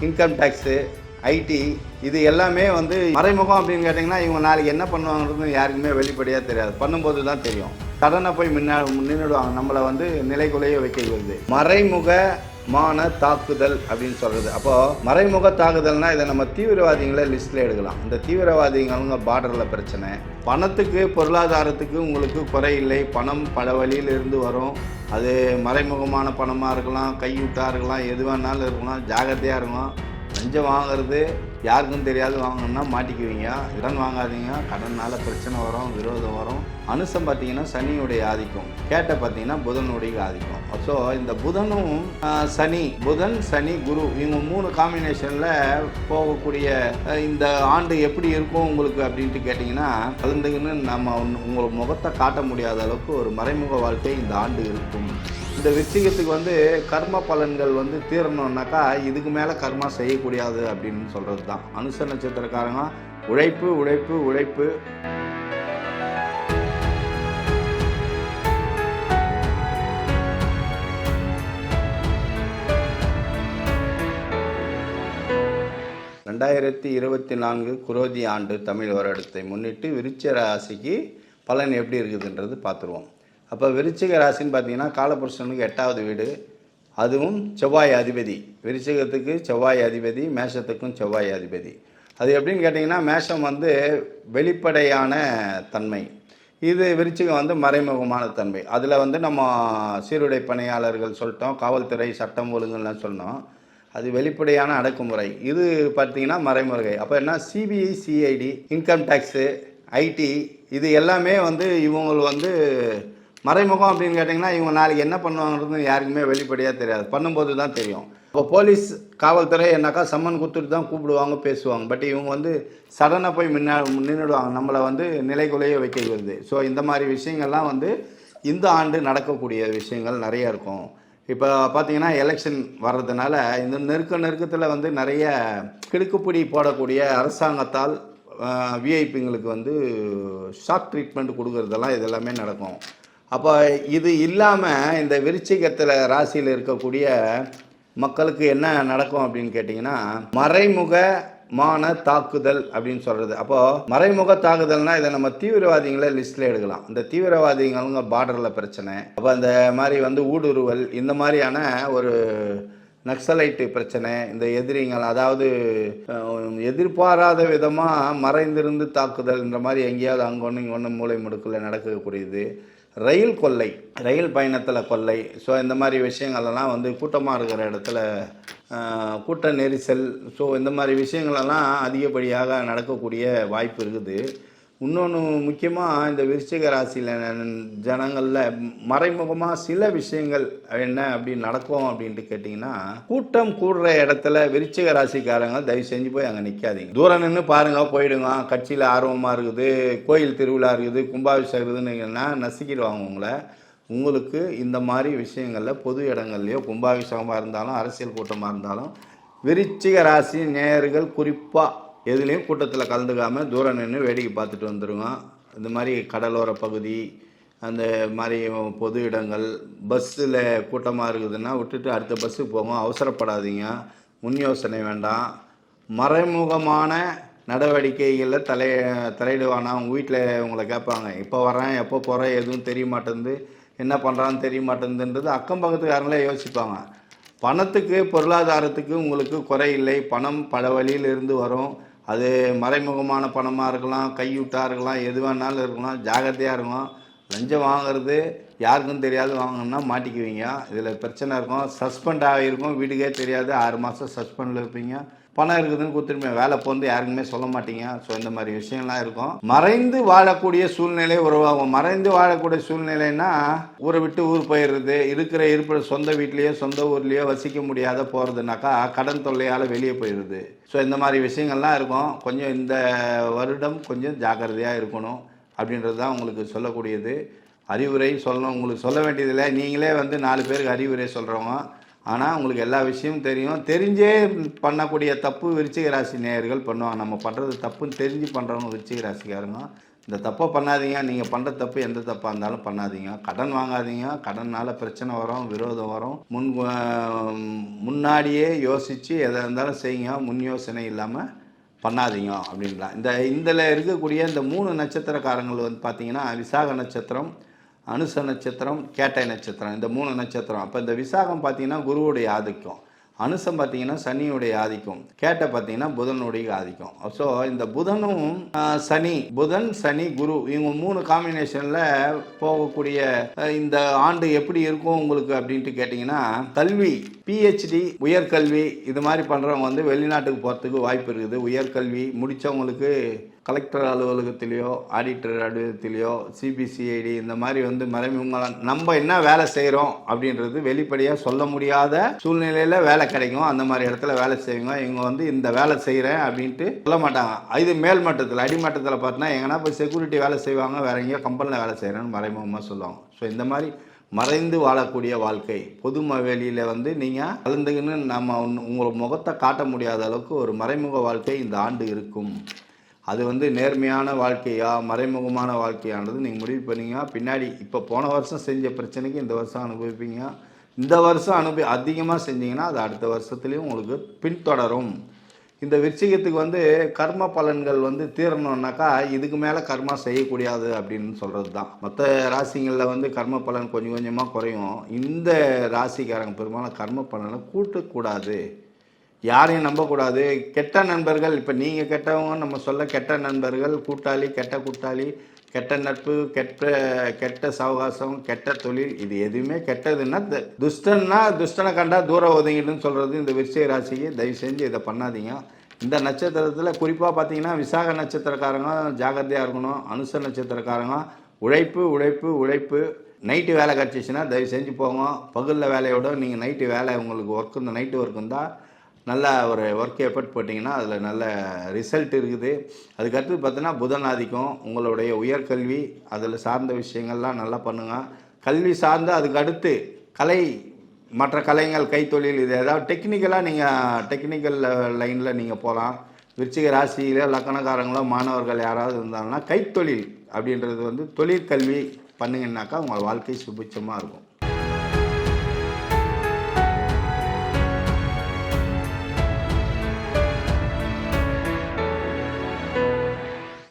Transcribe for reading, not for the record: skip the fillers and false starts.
Income tax, IT இது எல்லாமே வந்து மறைமுகம் அப்படின்னு கேட்டிங்கன்னா இவங்க நாளைக்கு என்ன பண்ணுவாங்கிறது யாருக்குமே வெளிப்படையாக தெரியாது. பண்ணும்போது தான் தெரியும். கடனை போய் நின்றுடுவாங்க. நம்மளை வந்து நிலைக்குலைய வைக்கிறது மறைமுகமான தாக்குதல் அப்படின்னு சொல்கிறது. அப்போது மறைமுக தாக்குதல்னால் இதை நம்ம தீவிரவாதிகளை லிஸ்ட்டில் எடுக்கலாம். இந்த தீவிரவாதிகளுங்க பார்டரில் பிரச்சனை, பணத்துக்கு பொருளாதாரத்துக்கு உங்களுக்கு குறை இல்லை. பணம் பல வழியிலிருந்து வரும். அது மறைமுகமான பணமாக இருக்கலாம், கையூட்டாக இருக்கலாம், எது வேணாலும் இருக்கலாம். ஜாகிரதையாக இருக்கும். லஞ்சம் வாங்கிறது யாருக்கும் தெரியாது. வாங்கணும்னா மாட்டிக்குவீங்க. கடன் வாங்காதீங்க. கடனால் பிரச்சனை வரும், விரோதம் வரும். அனுசம் பார்த்தீங்கன்னா சனியுடைய ஆதிக்கம், கேட்ட பார்த்தீங்கன்னா புதனுடைய ஆதிக்கம். ஸோ இந்த புதனும் புதன் சனி குரு இவங்க 3 காம்பினேஷனில் போகக்கூடிய இந்த ஆண்டு எப்படி இருக்கும் உங்களுக்கு அப்படின்ட்டு கேட்டிங்கன்னா கலந்துக்குன்னு நம்ம உங்களுக்கு முகத்தை காட்ட முடியாத அளவுக்கு ஒரு மறைமுக வாழ்க்கை இந்த ஆண்டு இருக்கும். இந்த விருச்சிகத்துக்கு வந்து கர்ம பலன்கள் வந்து தீரணுன்னாக்கா இதுக்கு மேலே கர்மா செய்யக்கூடாது அப்படின்னு சொல்கிறது தான். அனுச நட்சத்திரக்காரங்க உழைப்பு உழைப்பு உழைப்பு. (2024) குரோதி ஆண்டு தமிழ் வருடத்தை முன்னிட்டு விருச்சிக ராசிக்கு பலன் எப்படி இருக்குதுன்றது பார்த்துருவோம். அப்போ விருச்சிக ராசின்னு பார்த்தீங்கன்னா காலபுருஷனுக்கு 8வது வீடு, அதுவும் செவ்வாய் அதிபதி. விருச்சிகத்துக்கு செவ்வாய் அதிபதி, மேஷத்துக்கும் செவ்வாய் அதிபதி. அது எப்படின்னு கேட்டிங்கன்னா மேஷம் வந்து வெளிப்படையான தன்மை, இது விருச்சிகம் வந்து மறைமுகமான தன்மை. அதில் வந்து நம்ம சீருடை பணியாளர்கள் சொல்லிட்டோம், காவல்துறை சட்டம் ஒழுங்குலாம் சொன்னோம். அது வெளிப்படையான அடக்குமுறை. இது பார்த்திங்கன்னா மறைமுறை. அப்போ என்ன CBI CID income tax IT இது எல்லாமே வந்து இவங்க வந்து மறைமுகம் அப்படின்னு கேட்டிங்கன்னா இவங்க நாளைக்கு என்ன பண்ணுவாங்கிறது யாருக்குமே வெளிப்படையாக தெரியாது. பண்ணும்போது தான் தெரியும். இப்போ போலீஸ் காவல்துறை என்னாக்கா சம்மன் கொடுத்துட்டு தான் கூப்பிடுவாங்க, பேசுவாங்க. பட் இவங்க வந்து சடனாக போய் நின்றுடுவாங்க. நம்மளை வந்து நிலைக்குலைய வைக்கிறது. ஸோ இந்த மாதிரி விஷயங்கள்லாம் வந்து இந்த ஆண்டு நடக்கக்கூடிய விஷயங்கள் நிறைய இருக்கும். இப்போ பார்த்தீங்கன்னா எலெக்ஷன் வர்றதுனால இந்த நெருக்கத்தில் வந்து நிறைய கிடுக்குப்பிடி போடக்கூடிய அரசாங்கத்தால் விஐபிங்களுக்கு வந்து ஷார்ட் ட்ரீட்மெண்ட் கொடுக்கறதெல்லாம் இதெல்லாமே நடக்கும். அப்போ இது இல்லாமல் இந்த விருச்சிகத்தில் ராசியில் இருக்கக்கூடிய மக்களுக்கு என்ன நடக்கும் அப்படின்னு கேட்டிங்கன்னா மறைமுகமான தாக்குதல் அப்படின்னு சொல்கிறது. அப்போது மறைமுக தாக்குதல்னால் இதை நம்ம தீவிரவாதிகளை லிஸ்ட்டில் எடுக்கலாம். இந்த தீவிரவாதிகளுங்க பார்டரில் பிரச்சனை, அப்போ அந்த மாதிரி வந்து ஊடுருவல், இந்த மாதிரியான ஒரு நக்சலைட்டு பிரச்சனை, இந்த எதிரிகள் அதாவது எதிர்பாராத விதமாக மறைந்திருந்து தாக்குதல்ன்ற மாதிரி எங்கேயாவது அங்கே ஒன்று இங்கே ஒன்று மூளை முடுக்கில் நடக்கக்கூடியது. ரயில் கொள்ளை, ரயில் பயணத்தில் கொள்ளை. ஸோ இந்த மாதிரி விஷயங்களெல்லாம் வந்து கூட்டமாக இருக்கிற இடத்துல கூட்ட நெரிசல். ஸோ இந்த மாதிரி விஷயங்களெல்லாம் அதிகப்படியாக நடக்கக்கூடிய வாய்ப்பு இருக்குது. இன்னொன்று முக்கியமாக இந்த விருச்சிக ராசியில் ஜனங்களில் மறைமுகமாக சில விஷயங்கள் என்ன அப்படி நடக்கும் அப்படின்ட்டு கேட்டிங்கன்னா, கூட்டம் கூடுற இடத்துல விருச்சிக ராசிக்காரங்க தயவு செஞ்சு போய் அங்கே நிற்காதீங்க. தூரம் நின்று பாருங்கள், போயிடுங்க. கட்சியில் ஆர்வமாக இருக்குது, கோயில் திருவிழா இருக்குது, கும்பாபிஷேகம் இருக்குதுன்னா நசுக்கிடுவாங்க உங்களை. உங்களுக்கு இந்த மாதிரி விஷயங்களில் பொது இடங்கள்லையோ கும்பாபிஷேகமாக இருந்தாலும் அரசியல் கூட்டமாக இருந்தாலும் விருச்சிக ராசி நேயர்கள் குறிப்பாக எதுலேயும் கூட்டத்தில் கலந்துக்காமல் தூரம் நின்று வேடிக்கை பார்த்துட்டு வந்துடுங்க. இந்த மாதிரி கடலோர பகுதி, அந்த மாதிரி பொது இடங்கள், பஸ்ஸில் கூட்டமாக இருக்குதுன்னா விட்டுட்டு அடுத்த பஸ்ஸுக்கு போங்க. அவசரப்படாதீங்க, முன் யோசனை வேண்டாம். மறைமுகமான நடவடிக்கைகளில் தலையிடுவானா. உங்கள் வீட்டில் உங்களை கேட்பாங்க, எப்போ வரேன் எப்போ போகிறேன் எதுவும் தெரிய மாட்டேங்குது, என்ன பண்ணுறான்னு தெரிய மாட்டேங்குதுன்றது அக்கம் பக்கத்துக்காரங்களே யோசிப்பாங்க. பணத்துக்கு பொருளாதாரத்துக்கு உங்களுக்கு குறை இல்லை. பணம் பல வழியிலிருந்து வரும். அது மறைமுகமான பணமாக இருக்கலாம், கையூட்டாக இருக்கலாம், எது வேணாலும் இருக்கலாம். ஜாகிரதையாக இருக்கும். லஞ்சம் வாங்கிறது யாருக்கும் தெரியாது. வாங்கணும்னா மாட்டிக்குவீங்க. இதில் பிரச்சனை இருக்கும். சஸ்பெண்ட் ஆகிருக்கும், வீட்டுக்கே தெரியாது. 6 மாதம் சஸ்பெண்டில் இருப்பீங்க. பணம் இருக்குதுன்னு கொடுத்துருப்பீங்க, வேலை போந்து யாருக்குமே சொல்ல மாட்டீங்க. ஸோ இந்த மாதிரி விஷயம்லாம் இருக்கும். மறைந்து வாழக்கூடிய சூழ்நிலை உருவாகும். மறைந்து வாழக்கூடிய சூழ்நிலைன்னா ஊரை விட்டு ஊர் போயிடுறது, இருக்கிற சொந்த வீட்லேயோ சொந்த ஊர்லேயோ வசிக்க முடியாத போகிறதுனாக்கா கடன் தொல்லையால் வெளியே போயிடுது. ஸோ இந்த மாதிரி விஷயங்கள்லாம் இருக்கும். கொஞ்சம் இந்த வருடம் கொஞ்சம் ஜாக்கிரதையாக இருக்கணும் அப்படின்றது தான் உங்களுக்கு சொல்லக்கூடியது. அறிவுரை சொல்லணும், உங்களுக்கு சொல்ல வேண்டியதில்லை. நீங்களே வந்து 4 பேருக்கு அறிவுரை சொல்கிறவங்க. ஆனால் உங்களுக்கு எல்லா விஷயமும் தெரியும். தெரிஞ்சே பண்ணக்கூடிய தப்பு விருச்சிக ராசி நேயர்கள் பண்ணுவாங்க. நம்ம பண்ணுறது தப்புன்னு தெரிஞ்சு பண்ணுறவங்க விருச்சிக ராசிக்காரங்க இந்த தப்பை பண்ணாதீங்க. நீங்கள் பண்ணுற தப்பு எந்த தப்பாக இருந்தாலும் பண்ணாதீங்க. கடன் வாங்காதீங்க. கடனால் பிரச்சனை வரும், விரோதம் வரும். முன்னாடியே யோசித்து எதாக இருந்தாலும் செய்யுங்க. முன் யோசனை இல்லாமல் பண்ணாதீங்க அப்படின்லாம். இதில் இருக்கக்கூடிய இந்த 3 நட்சத்திரக்காரங்கள் வந்து பார்த்திங்கன்னா விசாக நட்சத்திரம், அனுச நட்சத்திரம், கேட்டை நட்சத்திரம், இந்த 3 நட்சத்திரம். அப்போ இந்த விசாகம் பார்த்திங்கன்னா குருவுடைய ஆதிக்கம், அனுசம் பார்த்தீங்கன்னா சனியுடைய ஆதிக்கம், கேட்டை பார்த்தீங்கன்னா புதனுடைய ஆதிக்கம். ஸோ இந்த புதனும் புதன் சனி குரு இவங்க 3 காம்பினேஷனில் போகக்கூடிய இந்த ஆண்டு எப்படி இருக்கும் உங்களுக்கு அப்படின்ட்டு கேட்டிங்கன்னா, கல்வி பிஹெச்டி உயர்கல்வி இது மாதிரி பண்ணுறவங்க வந்து வெளிநாட்டுக்கு போகிறதுக்கு வாய்ப்பு இருக்குது. உயர்கல்வி முடித்தவங்களுக்கு கலெக்டர் அலுவலகத்திலையோ ஆடிட்டர் அலுவலகத்திலையோ சிபிசிஐடி இந்த மாதிரி வந்து மறைமுகமாக நம்ம என்ன வேலை செய்கிறோம் அப்படின்றது வெளிப்படையாக சொல்ல முடியாத சூழ்நிலையில் வேலை கிடைக்கும். அந்த மாதிரி இடத்துல வேலை செய்வாங்க. இவங்க வந்து இந்த வேலை செய்கிறேன் அப்படின்ட்டு சொல்ல மாட்டாங்க. இது மேல் மட்டத்தில், அடிமட்டத்தில் பார்த்தீங்கன்னா எங்கன்னா போய் செக்யூரிட்டி வேலை செய்வாங்க, வேற எங்கேயோ கம்பெனியில் வேலை செய்கிறேன்னு மறைமுகமாக சொல்லுவாங்க. ஸோ இந்த மாதிரி மறைந்து வாழக்கூடிய வாழ்க்கை, பொது வெளியில் வந்து நீங்கள் கலந்துக்கின்னு நம்ம உங்களை முகத்தை காட்ட முடியாத அளவுக்கு ஒரு மறைமுக வாழ்க்கை இந்த ஆண்டு இருக்கும். அது வந்து நேர்மையான வாழ்க்கையா மறைமுகமான வாழ்க்கையானது நீங்கள் முடிவு பண்ணீங்க. பின்னாடி இப்போ போன வருஷம் செஞ்ச பிரச்சனைக்கு இந்த வருஷம் அனுபவிப்பீங்க. இந்த வருஷம் அதிகமாக செஞ்சீங்கன்னா அது அடுத்த வருஷத்துலேயும் உங்களுக்கு பின்தொடரும். இந்த விருச்சிகத்துக்கு வந்து கர்ம பலன்கள் வந்து தீரணுன்னாக்கா இதுக்கு மேலே கர்மா செய்யக்கூடாது அப்படின்னு சொல்கிறது தான். மற்ற ராசிகளில் வந்து கர்ம பலன் கொஞ்சம் கொஞ்சமாக குறையும். இந்த ராசிக்காரங்க பெரும்பாலும் கர்ம பலனை கூட்டக்கூடாது, யாரையும் நம்பக்கூடாது. கெட்ட நண்பர்கள், இப்போ நீங்கள் கெட்டவங்க நம்ம சொல்ல, கெட்ட நண்பர்கள், கூட்டாளி, கெட்ட கூட்டாளி, கெட்ட நட்பு, கெட்ட சவகாசம், கெட்ட தொழில், இது எதுவுமே கெட்டதுன்னா துஷ்டனை கண்டா தூரம் ஒதுங்கிட்டுன்னு சொல்கிறது இந்த விருச்சிக ராசிக்கு. தயவு செஞ்சு இதை பண்ணாதீங்க. இந்த நட்சத்திரத்தில் குறிப்பாக பார்த்தீங்கன்னா விசாக நட்சத்திரக்காரங்க ஜாகிரதையாக இருக்கணும். அனுச நட்சத்திரக்காரங்க உழைப்பு உழைப்பு உழைப்பு. நைட்டு வேலை கிடச்சிச்சின்னா தயவு செஞ்சு போங்க. பகலில் வேலையோட நீங்கள் நைட்டு வேலை உங்களுக்கு ஒர்க், இந்த நைட்டு ஒர்க் இருந்தால் நல்ல ஒரு ஒர்க் எஃபர்ட் போட்டிங்கன்னா அதில் நல்ல ரிசல்ட் இருக்குது. அதுக்கடுத்து பார்த்தீங்கன்னா புதன் ஆதிக்கம், உங்களுடைய உயர்கல்வி அதில் சார்ந்த விஷயங்கள்லாம் நல்லா பண்ணுங்கள். கல்வி சார்ந்து அதுக்கு அடுத்து கலை, மற்ற கலைகள், கைத்தொழில், இது ஏதாவது டெக்னிக்கலாக நீங்கள் டெக்னிக்கல் லைனில் நீங்கள் போகலாம். விருச்சிக ராசியில் லக்கணக்காரங்களோ மாணவர்கள் யாராவது இருந்தாங்கன்னா கைத்தொழில் அப்படின்றது வந்து தொழிற்கல்வி பண்ணிங்கன்னாக்கா உங்கள் வாழ்க்கை சுபிட்சமாக இருக்கும்.